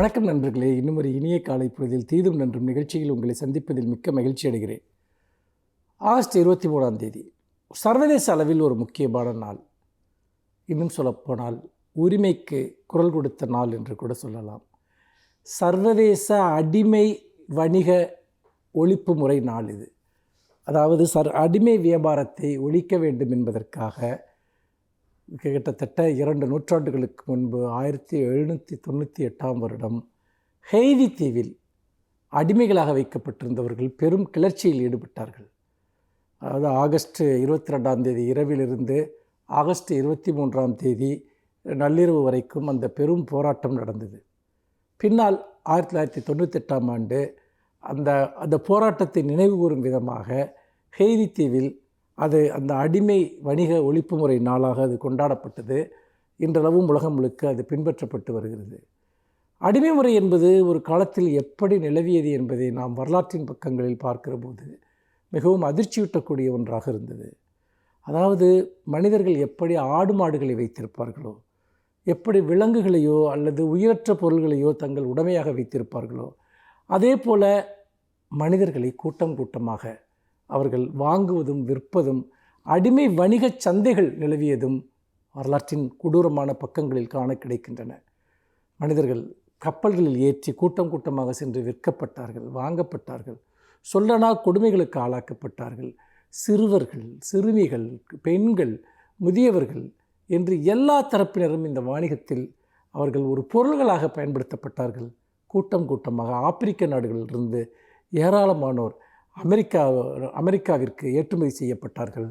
வணக்கம் நண்பர்களே. இன்னும் ஒரு இனிய காலை பொழுதில் தீதும் நன்றும் நிகழ்ச்சியில் உங்களை சந்திப்பதில் மிக்க மகிழ்ச்சி அடைகிறேன். ஆகஸ்ட் 23 சர்வதேச அளவில் ஒரு முக்கியமான நாள். இன்னும் சொல்லப்போனால் உரிமைக்கு குரல் கொடுத்த நாள் என்று கூட சொல்லலாம். சர்வதேச அடிமை வணிக ஒழிப்பு முறை நாள் இது. அதாவது அடிமை வியாபாரத்தை ஒழிக்க வேண்டும் என்பதற்காக கிட்டத்தட்ட 2 நூற்றாண்டுகளுக்கு முன்பு 1798 ஹெய்தி தீவில் அடிமைகளாக வைக்கப்பட்டிருந்தவர்கள் பெரும் கிளர்ச்சியில் ஈடுபட்டார்கள். அதாவது ஆகஸ்ட் 22 இரவிலிருந்து ஆகஸ்ட் 23 நள்ளிரவு வரைக்கும் அந்த பெரும் போராட்டம் நடந்தது. பின்னால் 1998 அந்த போராட்டத்தை நினைவுகூரும் விதமாக ஹெய்தி தீவில் அந்த அடிமை வணிக ஒழிப்பு முறை நாளாக அது கொண்டாடப்பட்டது. இன்றளவும் உலகம் முழுக்க அது பின்பற்றப்பட்டு வருகிறது. அடிமை முறை என்பது ஒரு காலத்தில் எப்படி நிலவியது என்பதை நாம் வரலாற்றின் பக்கங்களில் பார்க்கிற போது மிகவும் அதிர்ச்சியூட்டக்கூடிய ஒன்றாக இருந்தது. அதாவது மனிதர்கள் எப்படி ஆடு மாடுகளை வைத்திருப்பார்களோ, எப்படி விலங்குகளையோ அல்லது உயிரற்ற பொருள்களையோ தங்கள் உடைமையாக வைத்திருப்பார்களோ, அதே போல மனிதர்களை கூட்டம் கூட்டமாக அவர்கள் வாங்குவதும் விற்பதும் அடிமை வணிக சந்தைகள் நிலவியதும் வரலாற்றின் கொடூரமான பக்கங்களில் காண கிடைக்கின்றன. மனிதர்கள் கப்பல்களில் ஏற்றி கூட்டம் கூட்டமாக சென்று விற்கப்பட்டார்கள், வாங்கப்பட்டார்கள், சொல்லனா கொடுமைகளுக்கு ஆளாக்கப்பட்டார்கள். சிறுவர்கள், சிறுமிகள், பெண்கள், முதியவர்கள் என்று எல்லா தரப்பினரும் இந்த வாணிகத்தில் அவர்கள் ஒரு பொருள்களாக பயன்படுத்தப்பட்டார்கள். கூட்டம் கூட்டமாக ஆப்பிரிக்க நாடுகளிலிருந்து ஏராளமானோர் அமெரிக்காவிற்கு ஏற்றுமதி செய்யப்பட்டார்கள்.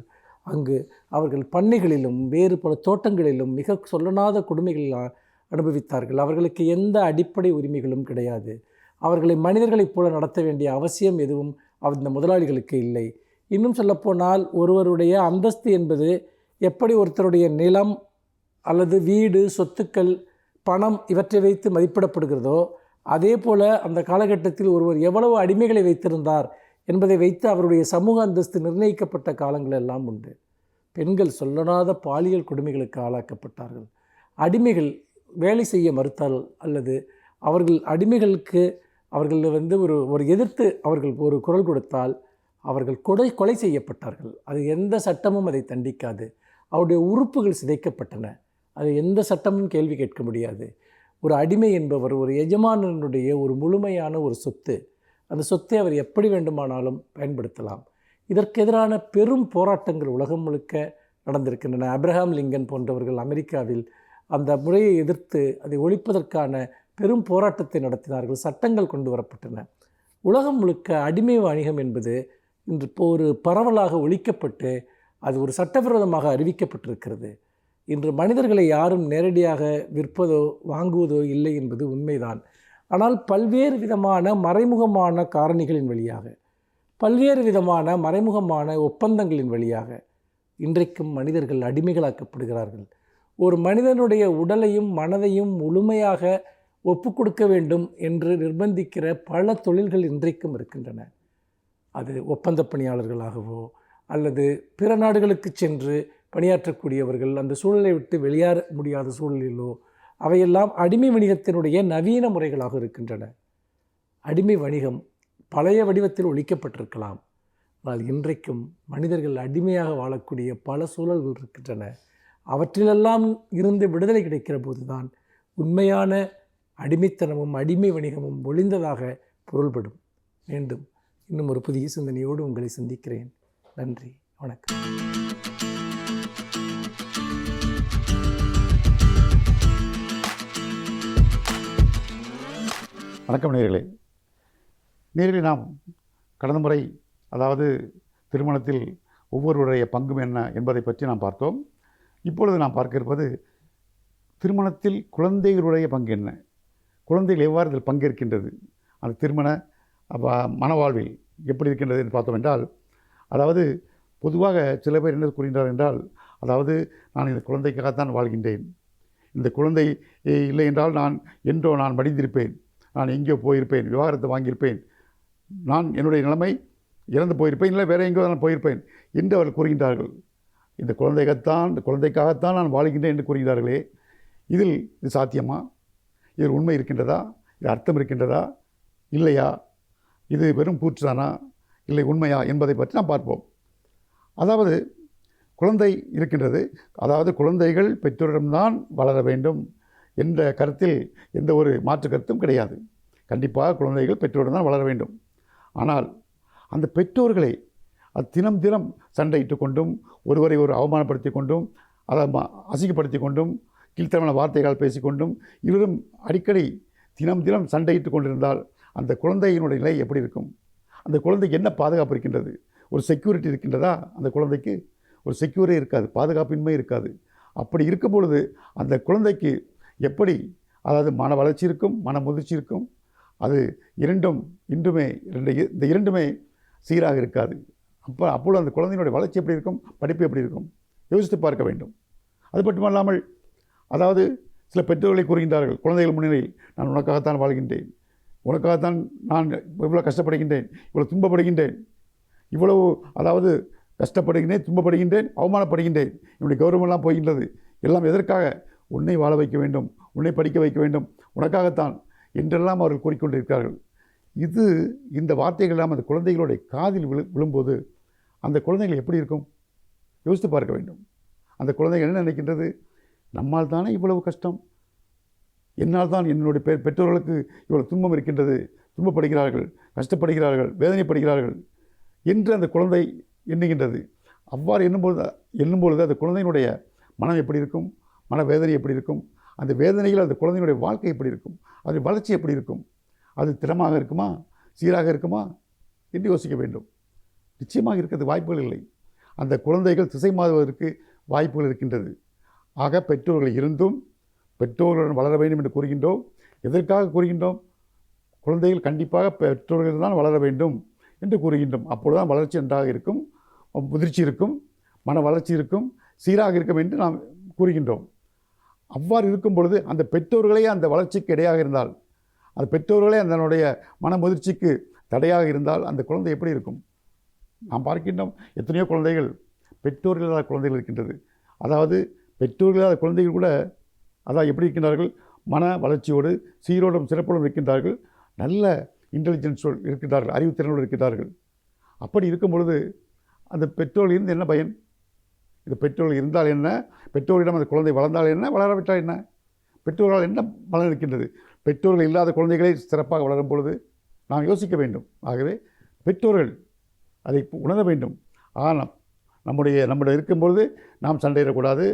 அங்கு அவர்கள் பண்ணைகளிலும் வேறு பல தோட்டங்களிலும் மிக சொல்லனாத கொடுமைகள் அனுபவித்தார்கள். அவர்களுக்கு எந்த அடிப்படை உரிமைகளும் கிடையாது. அவர்களை மனிதர்களைப் போல நடத்த வேண்டிய அவசியம் எதுவும் அந்த முதலாளிகளுக்கு இல்லை. இன்னும் சொல்லப்போனால் ஒருவருடைய அந்தஸ்து என்பது எப்படி ஒருத்தருடைய நிலம் அல்லது வீடு, சொத்துக்கள், பணம் இவற்றை வைத்து மதிப்பிடப்படுகிறதோ, அதே போல் அந்த காலகட்டத்தில் ஒருவர் எவ்வளவு அடிமைகளை வைத்திருந்தார் என்பதை வைத்து அவருடைய சமூக அந்தஸ்து நிர்ணயிக்கப்பட்ட காலங்கள் எல்லாம் உண்டு. பெண்கள் சொல்லனாத பாலியல் கொடுமைகளுக்கு ஆளாக்கப்பட்டார்கள். அடிமைகள் வேலை செய்ய மறுத்தால் அல்லது அவர்கள் அடிமைகளுக்கு அவர்கள் ஒரு எதிர்த்து அவர்கள் ஒரு குரல் கொடுத்தால் அவர்கள் கொலை செய்யப்பட்டார்கள். அது எந்த சட்டமும் அதை தண்டிக்காது. அவருடைய உறுப்புகள் சிதைக்கப்பட்டன. அது எந்த சட்டமும் கேள்வி கேட்க முடியாது. ஒரு அடிமை என்பவர் ஒரு எஜமானனுடைய ஒரு முழுமையான ஒரு சொத்து. அந்த சொத்தை அவர் எப்படி வேண்டுமானாலும் பயன்படுத்தலாம். இதற்கு எதிரான பெரும் போராட்டங்கள் உலகம் முழுக்க நடந்திருக்கின்றன. அப்ரஹாம் லிங்கன் போன்றவர்கள் அமெரிக்காவில் அந்த முறையை எதிர்த்து அதை ஒழிப்பதற்கான பெரும் போராட்டத்தை நடத்தினார்கள். சட்டங்கள் கொண்டு வரப்பட்டன. உலகம் முழுக்க அடிமை வணிகம் என்பது இன்று ஒரு பரவலாக ஒழிக்கப்பட்டு அது ஒரு சட்டவிரோதமாக அறிவிக்கப்பட்டிருக்கிறது. இன்று மனிதர்களை யாரும் நேரடியாக விற்பதோ வாங்குவதோ இல்லை என்பது உண்மைதான். ஆனால் பல்வேறு விதமான மறைமுகமான காரணிகளின் வழியாக, பல்வேறு விதமான மறைமுகமான ஒப்பந்தங்களின் வழியாக இன்றைக்கும் மனிதர்கள் அடிமைகளாக்கப்படுகிறார்கள். ஒரு மனிதனுடைய உடலையும் மனதையும் முழுமையாக ஒப்பு கொடுக்க வேண்டும் என்று நிர்பந்திக்கிற பல தொழில்கள் இன்றைக்கும் இருக்கின்றன. அது ஒப்பந்த பணியாளர்களாகவோ அல்லது பிற நாடுகளுக்கு சென்று பணியாற்றக்கூடியவர்கள் அந்த சூழலை விட்டு வெளியேற முடியாத சூழலிலோ, அவையெல்லாம் அடிமை வணிகத்தினுடைய நவீன முறைகளாக இருக்கின்றன. அடிமை வணிகம் பழைய வடிவத்தில் ஒழிக்கப்பட்டிருக்கலாம். ஆனால் இன்றைக்கும் மனிதர்கள் அடிமையாக வாழக்கூடிய பல சூழல்கள் இருக்கின்றன. அவற்றிலெல்லாம் இருந்து விடுதலை கிடைக்கிற போதுதான் உண்மையான அடிமைத்தனமும் அடிமை வணிகமும் ஒழிந்ததாக பொருள்படும். மீண்டும் இன்னும் ஒரு புதிய சிந்தனையோடு உங்களை சந்திக்கிறேன். நன்றி, வணக்கம். வணக்கம் நேயர்களே. நாம் கடந்த முறை அதாவது திருமணத்தில் ஒவ்வொருவருடைய பங்கும் என்ன என்பதை பற்றி நாம் பார்த்தோம். இப்பொழுது நாம் பார்க்க இருப்பது திருமணத்தில் குழந்தைகளுடைய பங்கு என்ன, குழந்தைகள் எவ்வாறு இதில் பங்கேற்கின்றது, அந்த திருமண மனவாழ்வில் எப்படி இருக்கின்றது என்று பார்த்தோம் என்றால், அதாவது பொதுவாக சில பேர் என்ன கூறுகின்றார் என்றால், அதாவது நான் இந்த குழந்தைக்காகத்தான் வாழ்கின்றேன், இந்த குழந்தை இல்லை என்றால் நான் மடிந்திருப்பேன், நான் எங்கேயோ போயிருப்பேன், விவாகரத்தை வாங்கியிருப்பேன், நான் என்னுடைய நிலைமை இறந்து போயிருப்பேன், இல்லை வேறு எங்கேயோ நான் போயிருப்பேன் என்று அவர்கள் கூறுகின்றார்கள். இந்த குழந்தைக்காகத்தான் நான் வாழ்கின்றேன் என்று கூறுகிறார்களே, இது சாத்தியமா? இதில் உண்மை இருக்கின்றதா? இது அர்த்தம் இருக்கின்றதா இல்லையா, இது வெறும் கூற்றுதானா இல்லை உண்மையா என்பதை பற்றி நாம் பார்ப்போம். அதாவது குழந்தை இருக்கின்றது, அதாவது குழந்தைகள் பெற்றோரிடம்தான் வளர வேண்டும் என்ற கருத்தில் எந்த ஒரு மாற்று கருத்தும் கிடையாது. கண்டிப்பாக குழந்தைகள் பெற்றோரிடம் தான் வளர வேண்டும். ஆனால் அந்த பெற்றோர்களை அது தினம் தினம் சண்டையிட்டு கொண்டும் ஒருவரை ஒரு அவமானப்படுத்தி கொண்டும் அதை அசிங்கப்படுத்தி கொண்டும் கீழ்த்தரமான வார்த்தைகள் பேசிக்கொண்டும் இருவரும் அடிக்கடி தினம் தினம் சண்டையிட்டு கொண்டிருந்தால் அந்த குழந்தையினுடைய நிலை எப்படி இருக்கும்? அந்த குழந்தைக்கு என்ன பாதுகாப்பு இருக்கின்றது? ஒரு செக்யூரிட்டி இருக்கின்றதா? அந்த குழந்தைக்கு ஒரு செக்யூரே இருக்காது, பாதுகாப்பின்மை இருக்காது. அப்படி இருக்கும் பொழுது அந்த குழந்தைக்கு எப்படி, அதாவது மன வளர்ச்சி இருக்கும், மன முதிர்ச்சி இருக்கும், அது இந்த இரண்டுமே சீராக இருக்காது. அப்பொழுது அந்த குழந்தையினுடைய வளர்ச்சி எப்படி இருக்கும், படிப்பு எப்படி இருக்கும், யோசித்து பார்க்க வேண்டும். அது மட்டுமல்லாமல், அதாவது சில பெற்றோர்களை கூறுகின்றார்கள் குழந்தைகள் முன்னிலையில், நான் உனக்காகத்தான் வாழ்கின்றேன், உனக்காகத்தான் நான் இவ்வளோ கஷ்டப்படுகின்றேன், இவ்வளோ துன்பப்படுகின்றேன், இவ்வளவு அதாவது கஷ்டப்படுகின்றேன், துன்பப்படுகின்றேன், அவமானப்படுகின்றேன், என்னுடைய கௌரவமெல்லாம் போகின்றது, எல்லாம் எதற்காக? உன்னை வாழ வைக்க வேண்டும், உன்னை படிக்க வைக்க வேண்டும், உனக்காகத்தான் என்றெல்லாம் அவர்கள் கூறிக்கொண்டிருக்கிறார்கள். இந்த வார்த்தைகள் எல்லாம் அந்த குழந்தைகளுடைய காதில் விழும்போது அந்த குழந்தைகள் எப்படி இருக்கும்? யோசித்து பார்க்க வேண்டும். அந்த குழந்தைகள் என்ன நினைக்கின்றது? நம்மால் தானே இவ்வளவு கஷ்டம், என்னால் தான் என்னுடைய பெற்றோர்களுக்கு இவ்வளவு துன்பம் இருக்கின்றது, துன்பப்படுகிறார்கள், கஷ்டப்படுகிறார்கள், வேதனைப்படுகிறார்கள் என்று அந்த குழந்தை எண்ணுகின்றது. அவ்வாறு எண்ணும்பொழுது அந்த குழந்தையினுடைய மனம் எப்படி இருக்கும், மனவேதனை எப்படி இருக்கும், அந்த வேதனையில் அந்த குழந்தையினுடைய வாழ்க்கை எப்படி இருக்கும், அதன் வளர்ச்சி எப்படி இருக்கும், அது திறமாக இருக்குமா, சீராக இருக்குமா என்று யோசிக்க வேண்டும். நிச்சயமாக இருக்கிறது வாய்ப்புகள் இல்லை. அந்த குழந்தைகள் திசை மாறுவதற்கு வாய்ப்புகள் இருக்கின்றது. ஆக பெற்றோர்கள் இருந்தும் பெற்றோர்களுடன் வளர வேண்டும் என்று கூறுகின்றோம். எதற்காக கூறுகின்றோம்? குழந்தைகள் கண்டிப்பாக பெற்றோர்கள் தான் வளர வேண்டும் என்று கூறுகின்றோம். அப்பொழுதுதான் வளர்ச்சி நன்றாக இருக்கும், முதிர்ச்சி இருக்கும், மன வளர்ச்சி இருக்கும், சீராக இருக்கும் என்று நாம் கூறுகின்றோம். அவ்வாறு இருக்கும் பொழுது அந்த பெற்றோர்களே அந்த வளர்ச்சிக்கு இடையாக இருந்தால், அந்த பெற்றோர்களே அதனுடைய மன முதிர்ச்சிக்கு தடையாக இருந்தால் அந்த குழந்தை எப்படி இருக்கும்? நாம் பார்க்கின்றோம் எத்தனையோ குழந்தைகள் பெற்றோர்கள் இல்லாத குழந்தைகள் இருக்கின்றது. அதாவது பெற்றோர்கள் இல்லாத குழந்தைகள் கூட அதாவது எப்படி இருக்கின்றார்கள்? மன வளர்ச்சியோடு சீரோடும் சிறப்போடும் இருக்கின்றார்கள், நல்ல இன்டெலிஜென்ஸோடு இருக்கின்றார்கள், அறிவுத்திறனோடு இருக்கின்றார்கள். அப்படி இருக்கும் பொழுது அந்த பெற்றோர்கள் இருந்து என்ன பயன்? இது பெற்றோர்கள் இருந்தால் என்ன, பெற்றோரிடம் அந்த குழந்தை வளர்ந்தால் என்ன, வளராவிட்டால் என்ன? பெற்றோர்களால் என்ன பலன் இருக்கின்றது? பெற்றோர்கள் இல்லாத குழந்தைகளை சிறப்பாக வளரும் பொழுது நாம் யோசிக்க வேண்டும். ஆகவே பெற்றோர்கள் அதை உணர வேண்டும். ஆனால் நம்முடைய இருக்கும்பொழுது நாம் சண்டையிடக்கூடாது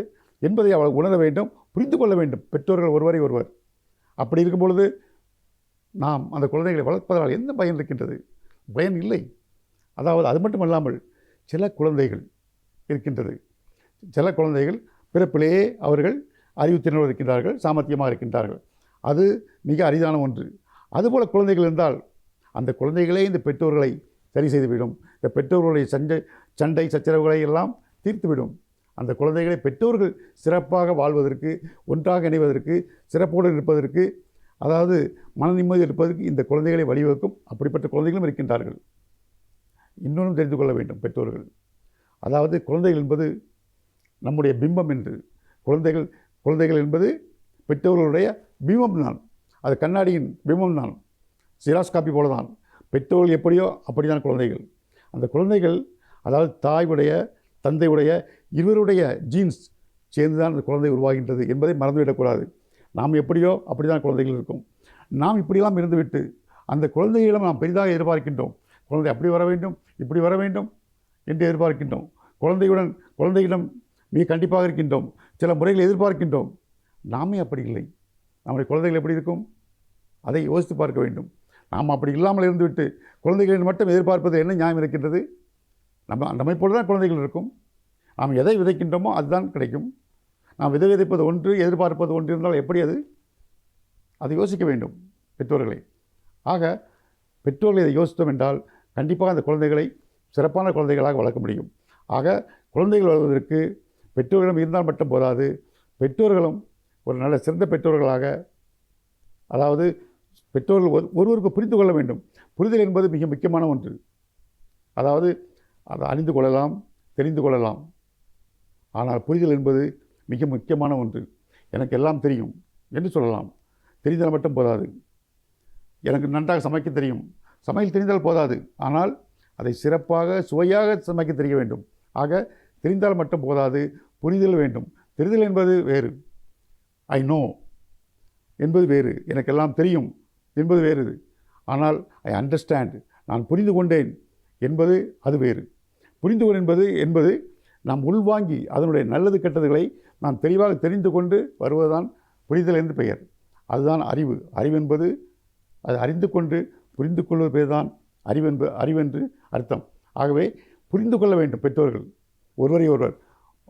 என்பதை அவள் உணர வேண்டும், புரிந்து கொள்ள வேண்டும். பெற்றோர்கள் ஒருவரை ஒருவர். அப்படி இருக்கும் பொழுது நாம் அந்த குழந்தைகளை வளர்ப்பதால் என்ன பயன் இருக்கின்றது? பயன் இல்லை. அதாவது அது மட்டுமல்லாமல் சில குழந்தைகள் இருக்கின்றது, சில குழந்தைகள் பிறப்பிலேயே அவர்கள் அறிவுத்திறனோடு இருக்கின்றார்கள், சாமர்த்தியமாக இருக்கின்றார்கள். அது மிக அரிதான ஒன்று. அதுபோல் குழந்தைகள் இருந்தால் அந்த குழந்தைகளே இந்த பெற்றோர்களை சரி செய்துவிடும். இந்த பெற்றோர்களுடைய சண்டை சச்சரவுகளை எல்லாம் தீர்த்துவிடும். அந்த குழந்தைகளை பெற்றோர்கள் சிறப்பாக வாழ்வதற்கு, ஒன்றாக இணைவதற்கு, சிறப்போடு இருப்பதற்கு, அதாவது மன நிம்மதி இருப்பதற்கு இந்த குழந்தைகளை வழிவகுக்கும். அப்படிப்பட்ட குழந்தைகளும் இருக்கின்றார்கள். இன்னொன்றும் தெரிந்து கொள்ள வேண்டும் பெற்றோர்கள். அதாவது குழந்தைகள் என்பது நம்முடைய பிம்பம் என்று. குழந்தைகள் என்பது பெற்றோர்களுடைய பிம்பம் தான். அது கண்ணாடியின் பிம்பம் தான், சிராஸ் காப்பி போல தான். பெற்றோர்கள் எப்படியோ அப்படி தான் குழந்தைகள். அந்த குழந்தைகள் அதாவது தாயுடைய தந்தையுடைய இருவருடைய ஜீன்ஸ் சேர்ந்து தான் அந்த குழந்தை உருவாகின்றது என்பதை மறந்துவிடக்கூடாது. நாம் எப்படியோ அப்படி தான் குழந்தைகள் இருக்கும். நாம் இப்படியெல்லாம் இருந்துவிட்டு அந்த குழந்தைகளிடம் நாம் பெரிதாக எதிர்பார்க்கின்றோம். குழந்தை அப்படி வர வேண்டும், இப்படி வர வேண்டும் என்று எதிர்பார்க்கின்றோம். குழந்தையிடம் மிக கண்டிப்பாக இருக்கின்றோம், சில முறைகளை எதிர்பார்க்கின்றோம். நாமே அப்படி இல்லை. நம்முடைய குழந்தைகள் எப்படி இருக்கும் அதை யோசித்து பார்க்க வேண்டும். நாம் அப்படி இல்லாமல் இருந்துவிட்டு குழந்தைகளின் மட்டும் எதிர்பார்ப்பது என்ன நியாயம் இருக்கின்றது? நம்மை போல தான் குழந்தைகள் இருக்கும். நாம் எதை விதைக்கின்றோமோ அதுதான் கிடைக்கும். நாம் விதைப்பது ஒன்று, எதிர்பார்ப்பது ஒன்று இருந்தால் எப்படி அது? அதை யோசிக்க வேண்டும் பெற்றோர்களை. ஆக பெற்றோர்களை இதை யோசித்தோம் என்றால் கண்டிப்பாக அந்த குழந்தைகளை சிறப்பான குழந்தைகளாக வளர்க்க முடியும். ஆக குழந்தைகள் வளர்வதற்கு பெற்றோர்களிடம் இருந்தால் மட்டும் போதாது, பெற்றோர்களும் ஒரு நல்ல சிறந்த பெற்றோர்களாக, அதாவது பெற்றோர்கள் ஒருவருக்கு புரிந்து கொள்ள வேண்டும். புரிதல் என்பது மிக முக்கியமான ஒன்று. அதாவது அதை அறிந்து கொள்ளலாம், தெரிந்து கொள்ளலாம். ஆனால் புரிதல் என்பது மிக முக்கியமான ஒன்று. எனக்கு எல்லாம் தெரியும் என்று சொல்லலாம், தெரிந்தால் மட்டும் போதாது. எனக்கு நன்றாக சமைக்க தெரியும். சமையல் தெரிந்தால் போதாது, ஆனால் அதை சிறப்பாக சுவையாக சமைக்க தெரிய வேண்டும். ஆக தெரிந்தால் மட்டும் போதாது, புரிதல் வேண்டும். தெரிதல் என்பது வேறு, ஐ நோ என்பது வேறு, எனக்கெல்லாம் தெரியும் என்பது வேறு. ஆனால் ஐ அண்டர்ஸ்டாண்ட், நான் புரிந்து கொண்டேன் என்பது அது வேறு. புரிந்து கொள் என்பது நாம் உள்வாங்கி அதனுடைய நல்லது கெட்டதுகளை நாம் தெளிவாக தெரிந்து கொண்டு வருவதுதான் புரிதல் என்று பெயர். அதுதான் அறிவு. அறிவென்பது அது அறிந்து கொண்டு புரிந்து கொள்வது பேர் தான் அறிவென்று அர்த்தம். ஆகவே புரிந்து கொள்ள வேண்டும் பெற்றோர்கள் ஒருவரை ஒருவர்.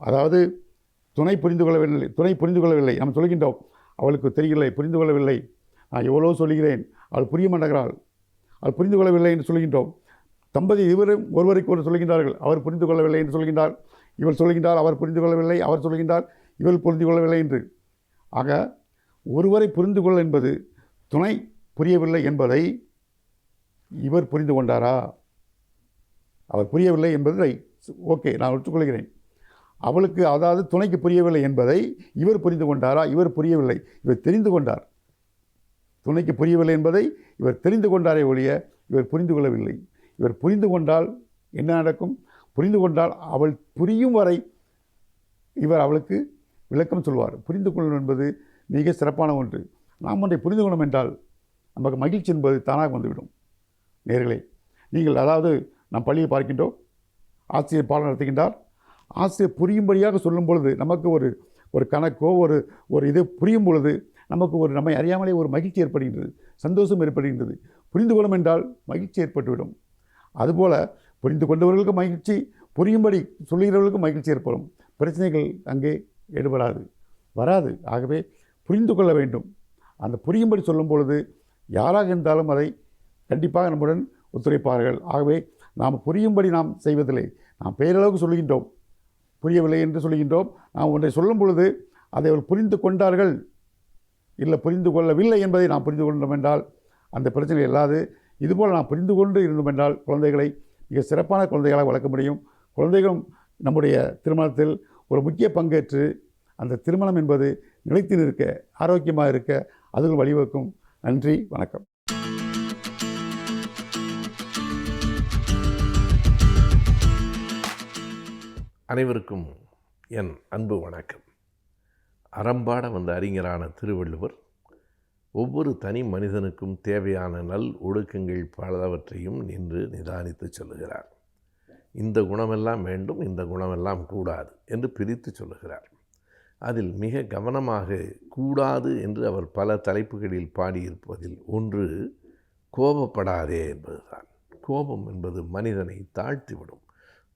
அதாவது துணை புரிந்து கொள்ளவில்லை நாம் சொல்கின்றோம், அவளுக்கு தெரியவில்லை, புரிந்து கொள்ளவில்லை, நான் எவ்வளோ சொல்கிறேன், அவள் புரிய மாட்டேங்கிறாள், அவள் புரிந்து கொள்ளவில்லை என்று சொல்கின்றோம். தம்பதி இருவரும் ஒருவருக்கு ஒருவர் சொல்கின்றார்கள், அவர் புரிந்து கொள்ளவில்லை என்று சொல்கின்றார், இவள் சொல்கின்றார் அவர் புரிந்து கொள்ளவில்லை, அவர் சொல்கின்றார் இவள் புரிந்து கொள்ளவில்லை என்று. ஆக ஒருவரை புரிந்து கொள்ள என்பது துணை புரியவில்லை என்பதை இவர் புரிந்து கொண்டாரா, அவர் புரியவில்லை என்பதை ஓகே நான் ஒத்துக்கொள்கிறேன். அவளுக்கு அதாவது துணைக்கு புரியவில்லை என்பதை இவர் புரிந்து கொண்டாரா, இவர் புரியவில்லை, இவர் தெரிந்து கொண்டார். துணைக்கு புரியவில்லை என்பதை இவர் தெரிந்து கொண்டாரே ஒழிய இவர் புரிந்து கொள்ளவில்லை. இவர் புரிந்து கொண்டால் என்ன நடக்கும்? புரிந்து கொண்டால் அவள் புரியும் வரை இவர் அவளுக்கு விளக்கம் சொல்வார். புரிந்து கொள்ளும் என்பது மிக சிறப்பான ஒன்று. நாம் ஒன்றை புரிந்து கொள்ளும் என்றால் நமக்கு மகிழ்ச்சி என்பது தானாக வந்துவிடும். நேர்களே, நீங்கள் அதாவது நாம் பள்ளியை பார்க்கின்றோம், ஆசிரியர் பாடம் நடத்துகின்றார், ஆசிரியர் புரியும்படியாக சொல்லும் பொழுது நமக்கு ஒரு கணக்கோ ஒரு இது புரியும் பொழுது நமக்கு நம்மை அறியாமலே ஒரு மகிழ்ச்சி ஏற்படுகின்றது, சந்தோஷம் ஏற்படுகின்றது. புரிந்து கொள்ளும் என்றால் மகிழ்ச்சி ஏற்பட்டுவிடும். அதுபோல் புரிந்து கொண்டவர்களுக்கு மகிழ்ச்சி, புரியும்படி சொல்லுகிறவர்களுக்கு மகிழ்ச்சி ஏற்படும். பிரச்சனைகள் அங்கே வராது. ஆகவே புரிந்து கொள்ள வேண்டும். அந்த புரியும்படி சொல்லும் பொழுது யாராக இருந்தாலும் அதை கண்டிப்பாக நம்முடன் ஒத்துழைப்பார்கள். ஆகவே நாம் புரியும்படி நாம் செய்வதில்லை, நாம் பெயரளவுக்கு சொல்கின்றோம், புரியவில்லை என்று சொல்கின்றோம். நாம் ஒன்றை சொல்லும் பொழுது அதை அவர்கள் புரிந்து கொண்டார்கள் இல்லை புரிந்து கொள்ளவில்லை என்பதை நாம் புரிந்து கொண்டோம் என்றால் அந்த பிரச்சனை இல்லாது. இதுபோல் நாம் புரிந்து கொண்டு இருந்தோம் என்றால் குழந்தைகளை மிக சிறப்பான குழந்தைகளாக வளர்க்க முடியும். குழந்தைகளும் நம்முடைய திருமணத்தில் ஒரு முக்கிய பங்கேற்று அந்த திருமணம் என்பது நிலைத்து நிற்க, ஆரோக்கியமாக இருக்க அதுகள் வழிவகுக்கும். நன்றி, வணக்கம். அனைவருக்கும் என் அன்பு வணக்கம். அறம்பாட வந்த அறிஞரான திருவள்ளுவர் ஒவ்வொரு தனி மனிதனுக்கும் தேவையான நல் ஒழுக்கங்கள் பலவற்றையும் நின்று நிதானித்து சொல்லுகிறார். இந்த குணமெல்லாம் வேண்டும், இந்த குணமெல்லாம் கூடாது என்று பிரித்து சொல்லுகிறார். அதில் மிக கவனமாக கூடாது என்று அவர் பல தலைப்புகளில் பாடியிருப்பதில் ஒன்று கோபப்படாதே என்பதுதான். கோபம் என்பது மனிதனை தாழ்த்திவிடும்.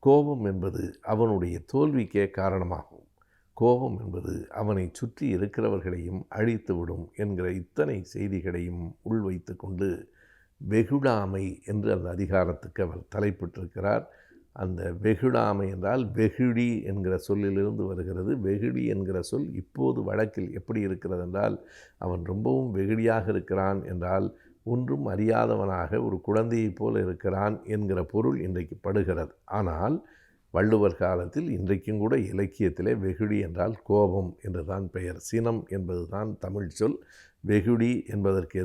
கோபம் என்பது அவனுடைய தோல்விக்கே காரணமாகும். கோபம் என்பது அவனை சுற்றி இருக்கிறவர்களையும் அழித்துவிடும் என்கிற இத்தனை செய்திகளையும் உள்வைத்து கொண்டு வெகுடாமை என்று அந்த அதிகாரத்துக்கு அவர் தலைப்பிட்டிருக்கிறார். அந்த வெகுடாமை என்றால் வெகுடி என்கிற சொல்லிலிருந்து வருகிறது. வெகுடி என்கிற சொல் இப்போது வழக்கில் எப்படி இருக்கிறது என்றால், அவன் ரொம்பவும் வெகுடியாக இருக்கிறான் என்றால் ஒன்றும் அறியாதவனாக ஒரு குழந்தையைப் போல இருக்கிறான் என்கிற பொருள் இன்றைக்கு படுகிறது. ஆனால் வள்ளுவர் காலத்தில் இன்றைக்கும் கூட இலக்கியத்திலே வெகுடி என்றால் கோபம் என்று தான் பெயர். சினம் என்பது தான் தமிழ் சொல். வெகுடி என்பதற்கு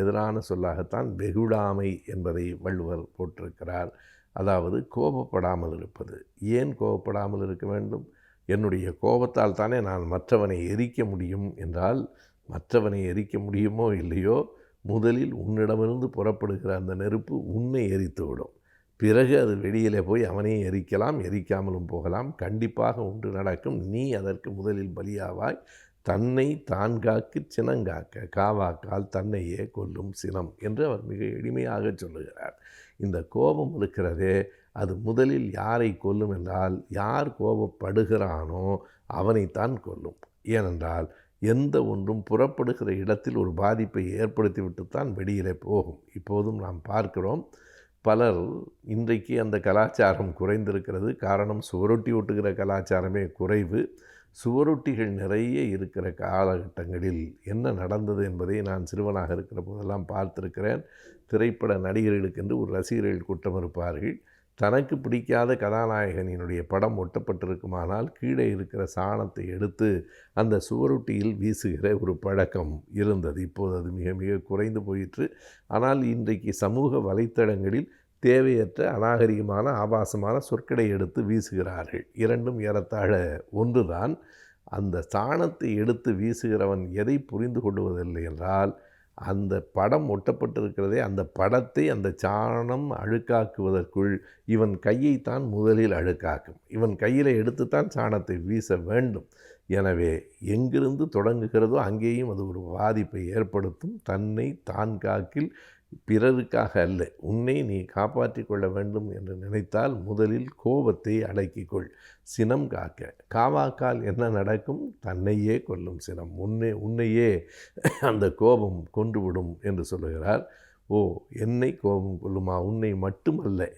எதிரான சொல்லாகத்தான் வெகுடாமை என்பதை வள்ளுவர் போட்டிருக்கிறார். அதாவது கோபப்படாமல் இருப்பது. ஏன் கோபப்படாமல் இருக்க வேண்டும்? என்னுடைய கோபத்தால் தானே நான் மற்றவனை எரிக்க முடியும் என்றால், மற்றவனை எரிக்க முடியுமோ இல்லையோ, முதலில் உன்னிடமிருந்து புறப்படுகிற அந்த நெருப்பு உன்னை எரித்துவிடும். பிறகு அது வெளியிலே போய் அவனையும் எரிக்கலாம், எரிக்காமலும் போகலாம். கண்டிப்பாக ஒன்று நடக்கும். நீ அதற்கு முதலில் பலியாவாய். தன்னை தான் காக்கு சினங்காக்க, காவாக்கால் தன்னையே கொல்லும் சினம் என்று அவர் மிக எளிமையாக சொல்லுகிறார். இந்த கோபம் இருக்கிறதே, அது முதலில் யாரை கொல்லும் என்றால், யார் கோபப்படுகிறானோ அவனைத்தான் கொல்லும். ஏனென்றால் எந்த ஒன்றும் புறப்படுகிற இடத்தில் ஒரு பாதிப்பை ஏற்படுத்திவிட்டுத்தான் வெளியிலே போகும். இப்போதும் நாம் பார்க்கிறோம், பலர் இன்றைக்கு அந்த கலாச்சாரம் குறைந்திருக்கிறது. காரணம், சுவரொட்டி ஒட்டுகிற கலாச்சாரமே குறைவு. சுவரொட்டிகள் நிறைய இருக்கிற காலகட்டங்களில் என்ன நடந்தது என்பதை நான் சிறுவனாக இருக்கிற போதெல்லாம் பார்த்திருக்கிறேன். திரைப்பட நடிகர்களுக்கென்று ஒரு ரசிகர்கள் கூட்டம் இருப்பார்கள். தனக்கு பிடிக்காத கதாநாயகனினுடைய படம் ஒட்டப்பட்டிருக்குமானால் கீழே இருக்கிற சாணத்தை எடுத்து அந்த சுவரொட்டியில் வீசுகிற ஒரு பழக்கம் இருந்தது. இப்போது அது மிக மிக குறைந்து போயிற்று. ஆனால் இன்றைக்கு சமூக வலைத்தளங்களில் தேவையற்ற அநாகரிகமான ஆபாசமான சொற்களை எடுத்து வீசுகிறார்கள். இரண்டும் ஏறத்தாழ ஒன்றுதான். அந்த சாணத்தை எடுத்து வீசுகிறவன் எதை புரிந்து கொள்வதில்லை என்றால், அந்த படம் ஒட்டப்பட்டிருக்கிறதே, அந்த படத்தை அந்த சாணம் அழுக்காக்குவதற்குள் இவன் கையைத்தான் முதலில் அழுக்காக்கும். இவன் கையில் எடுத்துத்தான் சாணத்தை வீச வேண்டும். எனவே எங்கிருந்து தொடங்குகிறதோ அங்கேயும் அது ஒரு பாதிப்பை ஏற்படுத்தும். தன்னை தான் காக்கில் பிறருக்காக அல்ல, உன்னை நீ காப்பாற்றிக் கொள்ள வேண்டும் என்று நினைத்தால் முதலில் கோபத்தை அடக்கிக்கொள். சினம் காக்க காவாக்கால் என்ன நடக்கும்? தன்னையே கொல்லும் சினம். உன்னையே அந்த கோபம் கொன்றுவிடும் என்று சொல்லுகிறார். ஓ, என்னை கோபம் கொல்லுமா? உன்னை மட்டுமல்ல,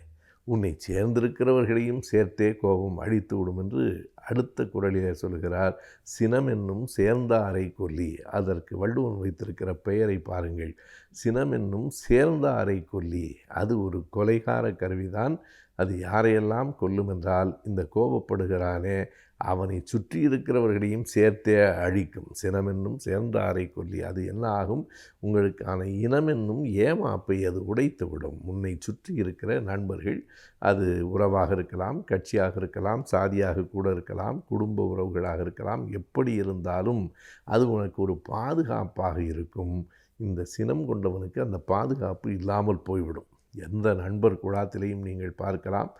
உன்னை சேர்ந்திருக்கிறவர்களையும் சேர்த்தே கோபம் அழித்து விடும் என்று அடுத்த குறளிலே சொல்கிறார். சினம் என்னும் சேர்ந்தாரை கொல்லி. அதற்கு வள்ளுவன் வைத்திருக்கிற பெயரை பாருங்கள். சினம் என்னும் சேர்ந்தாரை கொல்லி. அது ஒரு கொலைகார கருவிதான். அது யாரையெல்லாம் கொல்லும் என்றால், இந்த கோபப்படுகிறானே அவனை சுற்றி இருக்கிறவர்களையும் சேர்த்தே அழிக்கும். சினமென்னும் சேர்ந்தாரை கொல்லி. அது என்ன ஆகும்? உங்களுக்கான இனமென்னும் ஏமாப்பை அது உடைத்துவிடும். உன்னை சுற்றி இருக்கிற நண்பர்கள், அது உறவாக இருக்கலாம், கட்சியாக இருக்கலாம், சாதியாக கூட இருக்கலாம், குடும்ப உறவுகளாக இருக்கலாம், எப்படி இருந்தாலும் அது உனக்கு ஒரு பாதுகாப்பாக இருக்கும். இந்த சினம் கொண்டவனுக்கு அந்த பாதுகாப்பு இல்லாமல் போய்விடும். எந்த நண்பர் குழாத்திலையும் நீங்கள் பார்க்கலாம்,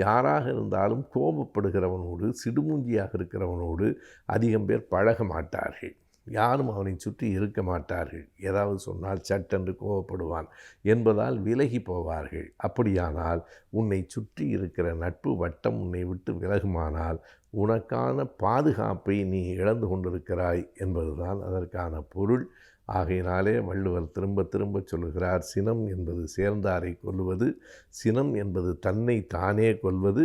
யாராக இருந்தாலும் கோபப்படுகிறவனோடு, சிடுமூஞ்சியாக இருக்கிறவனோடு அதிகம் பேர் பழக மாட்டார்கள். யாரும் அவனை சுற்றி இருக்க மாட்டார்கள். ஏதாவது சொன்னால் சட்டென்று கோபப்படுவான் என்பதால் விலகி போவார்கள். அப்படியானால் உன்னை சுற்றி இருக்கிற நட்பு வட்டம் உன்னை விட்டு விலகுமானால் உனக்கான பாதுகாப்பை நீ இழந்து கொண்டிருக்கிறாய் என்பதுதான் அதற்கான பொருள். ஆகையினாலே வள்ளுவர் திரும்ப திரும்ப சொல்லுகிறார், சினம் என்பது சேர்ந்தாரை கொல்லுவது, சினம் என்பது தன்னை தானே கொல்வது.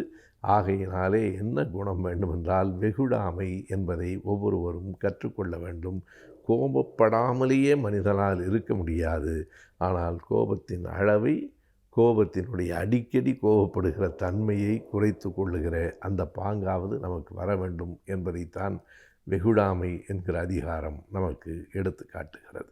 ஆகையினாலே என்ன குணம் வேண்டுமென்றால் வெகுடாமை என்பதை ஒவ்வொருவரும் கற்றுக்கொள்ள வேண்டும். கோபப்படாமலேயே மனிதனால் இருக்க முடியாது. ஆனால் கோபத்தின் அளவை, கோபத்தினுடைய அடிக்கடி கோபப்படுகிற தன்மையை குறைத்து கொள்ளுகிற அந்த பாங்காவது நமக்கு வர வேண்டும் என்பதைத்தான் வெகுடாமை என்கிற அதிகாரம் நமக்கு எடுத்து காட்டுகிறது.